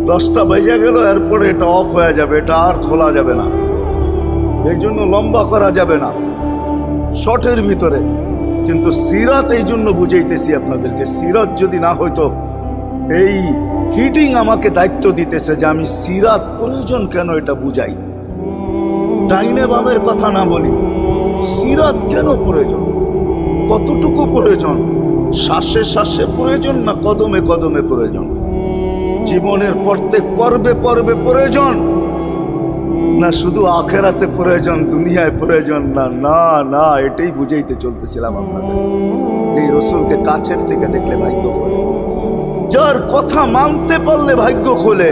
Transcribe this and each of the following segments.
10টা বেজে গেল, এরপরে এটা অফ হয়ে যাবে, এটা আর খোলা যাবে না। এই জন্য লম্বা করা যাবে না, শর্টের ভিতরে। কিন্তু সিরাত এই জন্য বুঝাইতেছি আপনাদেরকে, সিরাত যদি না হইতো, এই হিটিং আমাকে দায়িত্ব দিতেছে যে আমি সিরাত প্রয়োজন কেন এটা বুঝাই। ডাইনে বামের কথা না বলি, সিরাত কেন প্রয়োজন, কতটুকু প্রয়োজন, শ্বাসে শ্বাসে প্রয়োজন না কদমে কদমে প্রয়োজন, জীবনের প্রত্যেক পর্বে পর্বে প্রয়োজন না শুধু আখেরাতে প্রয়োজন, দুনিয়ায় প্রয়োজন না। না না, এটাই বুঝাইতে চলতেছিলাম আপনাদের। এই রসুলকে কাছের থেকে দেখলে ভাগ্য খোলে, যার কথা মানতে পারলে ভাগ্য খোলে।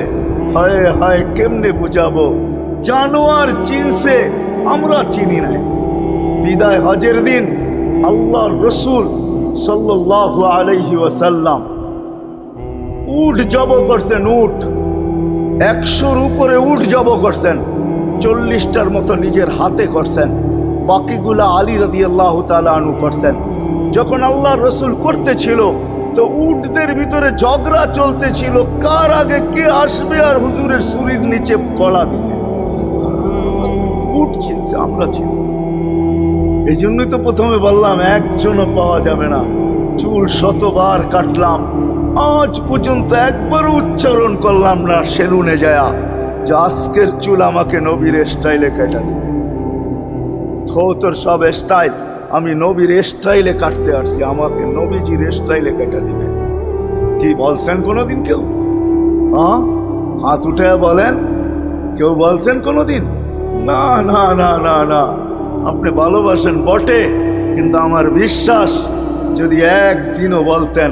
হায় হায় কেমনে বুঝাবো, জানোয়ার চিনছে, আমরা চিনি নাই। বিদায় হজের দিন আল্লাহর রসুল সাল্লাল্লাহু আলাইহি ওয়াসাল্লাম উট জব করছেন, উট 100-র উপরে উট জব করছেন, 40টার মতো নিজের হাতে করছেন, বাকিগুলা আলী রাদিয়াল্লাহু তাআলা আনহু করছেন। যখন আল্লাহর রসুল করতেছিল তো উটদের ভিতরে ঝগড়া চলতেছিল, কার আগে কে আসবে আর হুজুরের শরীর নিচে গলা দিবে। উট চিনছে, আমরা চিনি। এই জন্যই তো প্রথমে বললাম একজনও পাওয়া যাবে না। চুল শতবার কাটলাম, আজ পর্যন্ত একবারও উচ্চারণ করলাম না সেলুনে যায়া যে আজকের চুল আমাকে নবীর স্টাইলে কেটে দিবে। তোর সব স্টাইল, আমি নবীর স্টাইলে কাটতে আসছি, আমাকে নবীজির স্টাইলে কেটে দিবে। কি বলছেন কোনোদিন কেউ? হাত উঠে বলেন, কেউ বলছেন কোনোদিন? না না না না না। আপনি ভালোবাসেন বটে, কিন্তু আমার বিশ্বাস যদি একদিনও বলতেন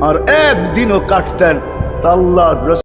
আর একদিনও কাটতেন তা আল্লাহর